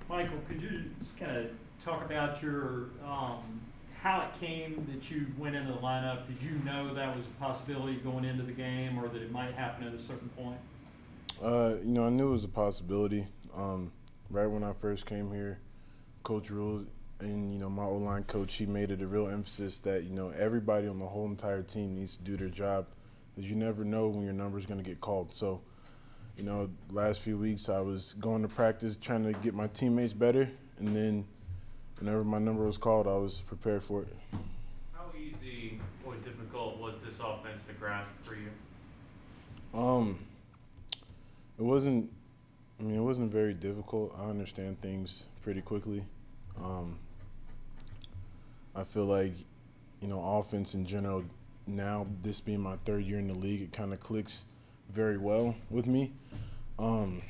Michael, could you just kind of talk about your how it came that you went into the lineup? Did you know that was a possibility going into the game, or that it might happen at a certain point? I knew it was a possibility. Right when I first came here, Coach Rule and my O-line coach, he made it a real emphasis that everybody on the whole entire team needs to do their job, because you never know when your number is going to get called. So, last few weeks I was going to practice trying to get my teammates better, and then whenever my number was called, I was prepared for it. How easy or difficult was this offense to grasp for you? Um, it wasn't. It wasn't very difficult. I understand things pretty quickly. Um, I feel like, offense in general, now this being my third year in the league, it kind of clicks very well with me. Um,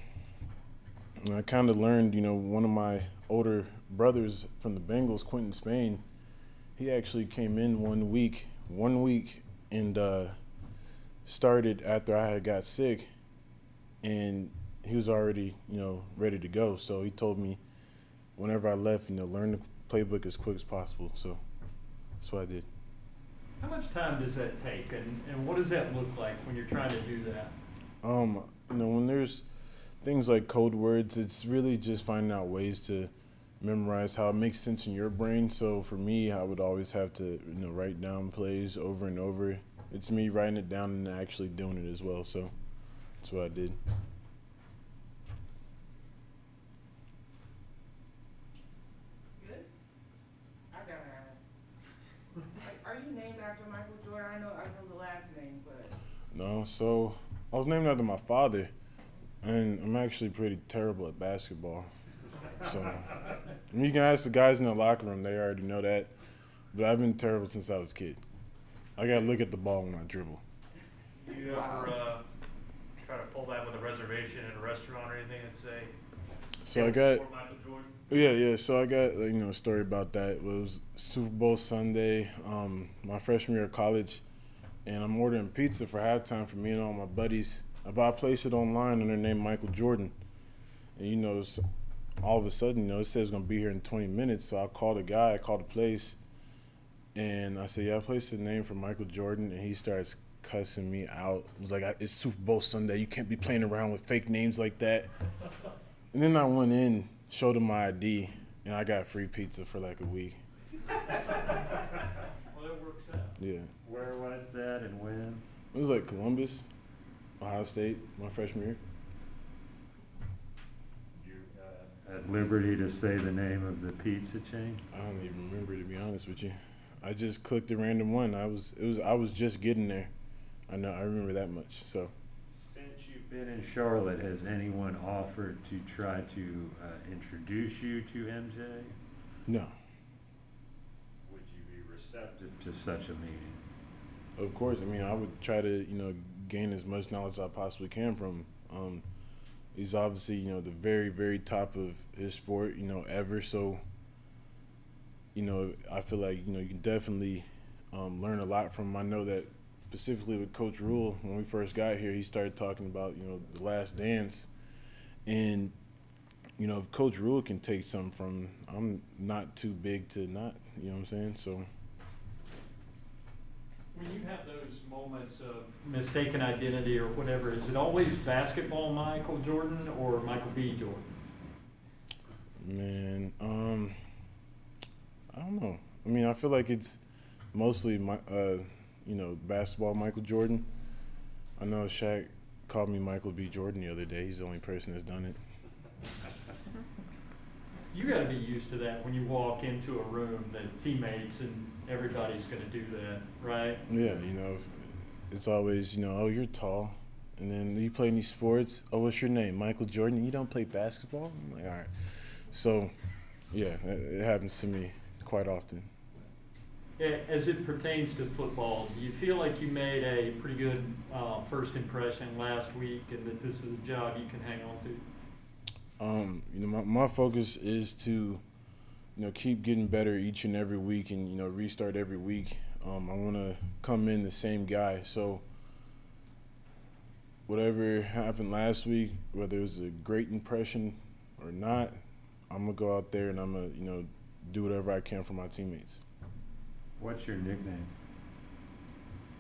and I kind of learned, one of my older brothers from the Bengals, Quentin Spain, he actually came in one week, and started after I had got sick, and he was already, ready to go. So he told me whenever I left, learn the playbook as quick as possible. So that's what I did. How much time does that take, and what does that look like when you're trying to do that? When there's things like code words, it's really just finding out ways to memorize how it makes sense in your brain. So for me, I would always have to, write down plays over and over. It's me writing it down and actually doing it as well. So that's what I did. Good. I gotta ask. Are you named after Michael Jordan? I know the last name, but No, so I was named after my father, and I'm actually pretty terrible at basketball. So you can ask the guys in the locker room; they already know that. But I've been terrible since I was a kid. I gotta look at the ball when I dribble. You ever try to pull that with a reservation at a restaurant or anything and say, So I got before Michael Jordan? yeah. So I got a story about that. It was Super Bowl Sunday, my freshman year of college, and I'm ordering pizza for halftime for me and all my buddies. I placed it online under the name Michael Jordan, and all of a sudden, it says it's gonna be here in 20 minutes. So I called the guy, I called the place, and I said, yeah, I placed the name for Michael Jordan, and he starts cussing me out. It was like, it's Super Bowl Sunday. You can't be playing around with fake names like that. And then I went in, showed him my ID, and I got free pizza for like a week. Well, it works out. Yeah. Where was that and when? It was like Columbus, Ohio State, my freshman year. You at liberty to say the name of the pizza chain? I don't even remember, to be honest with you. I just clicked a random one. I was just getting there. I remember that much. So Since you've been in Charlotte, has anyone offered to try to introduce you to MJ? no, Would you be receptive to such a meeting? of course. I would try to gain as much knowledge as I possibly can from him. He's obviously the very, very top of his sport ever. So I feel like you can definitely learn a lot from him. I know that specifically with Coach Rule, when we first got here, he started talking about the Last Dance, and if Coach Rule can take something from him, I'm not too big to not. You know what I'm saying? So When you have those moments of mistaken identity or whatever, is it always basketball Michael Jordan or Michael B. Jordan? man, I don't know. I feel like it's mostly basketball Michael Jordan. I know Shaq called me Michael B. Jordan the other day. He's the only person that's done it. You got to be used to that when you walk into a room that teammates and everybody's going to do that, right? Yeah, it's always, oh, you're tall. And then you play any sports? Oh, what's your name? Michael Jordan? You don't play basketball? I'm like, all right. So, yeah, it happens to me quite often. As it pertains to football, do you feel like you made a pretty good first impression last week and that this is a job you can hang on to? My focus is to, keep getting better each and every week and, restart every week. I want to come in the same guy. So whatever happened last week, whether it was a great impression or not, I'm gonna go out there and I'm gonna, do whatever I can for my teammates. What's your nickname?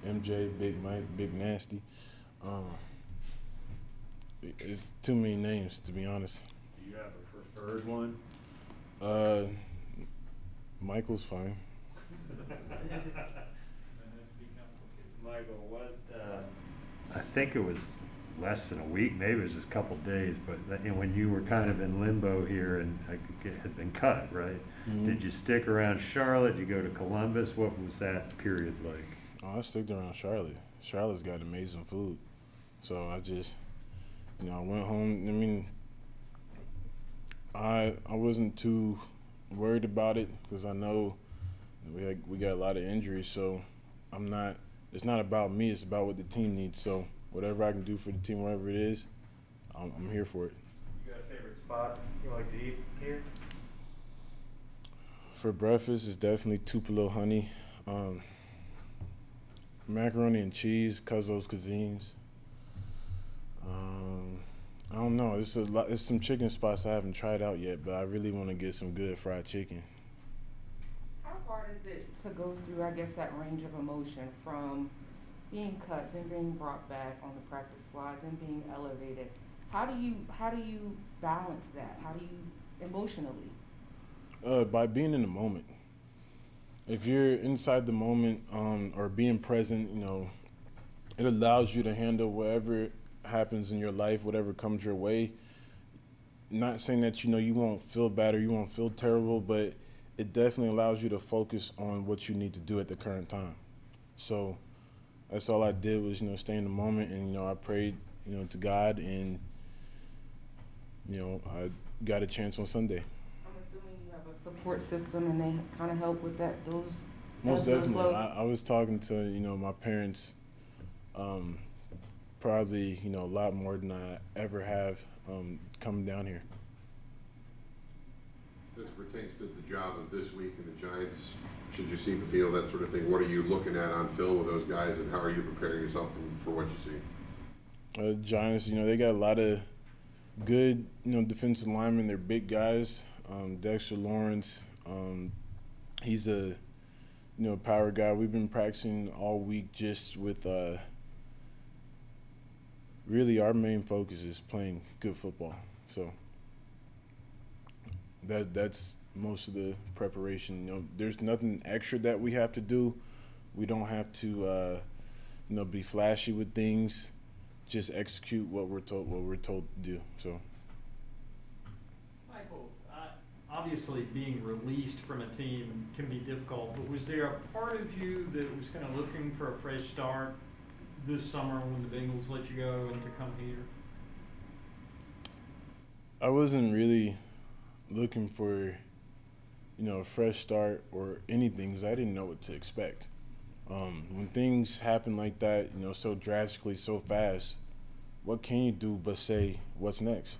MJ, Big Mike, Big Nasty. It's too many names, to be honest. Do you have a preferred one? Michael's fine. Michael, what, I think it was less than a week, maybe it was just a couple days, but when you were kind of in limbo here and had been cut, right? Mm-hmm. Did you stick around Charlotte? Did you go to Columbus? What was that period like? Oh, I stuck around Charlotte. Charlotte's got amazing food. So I just, I went home. I mean, I wasn't too worried about it because I know we got a lot of injuries. So it's not about me. It's about what the team needs. So whatever I can do for the team, whatever it is, I'm here for it. You got a favorite spot you like to eat here? For breakfast, it's definitely Tupelo honey, macaroni and cheese, Cuzzo's Cuisines. I don't know. It's some chicken spots I haven't tried out yet, but I really want to get some good fried chicken. How hard is it to go through, I guess, that range of emotion from being cut, then being brought back on the practice squad, then being elevated? How do you balance that? How do you emotionally? By being in the moment. If you're inside the moment or being present, it allows you to handle whatever happens in your life, whatever comes your way. Not saying that you won't feel bad or you won't feel terrible, but it definitely allows you to focus on what you need to do at the current time. So that's all I did was stay in the moment, and I prayed to God, and I got a chance on Sunday. I'm assuming you have a support system and they kind of help with that, those Most ebbs and definitely. flows? I was talking to my parents probably a lot more than I ever have coming down here. As it pertains to the job of this week in the Giants, should you see the field, that sort of thing, what are you looking at on film with those guys, and how are you preparing yourself for what you see? Giants, they got a lot of good, defensive linemen. They're big guys. Dexter Lawrence, he's a, power guy. We've been practicing all week just with really our main focus is playing good football. So that's most of the preparation. There's nothing extra that we have to do. We don't have to, be flashy with things. Just execute what we're told to do. So, Michael, obviously being released from a team can be difficult, but was there a part of you that was kind of looking for a fresh start this summer when the Bengals let you go and to come here? I wasn't really looking for, a fresh start or anything because I didn't know what to expect. When things happen like that, so drastically, so fast, what can you do but say, what's next?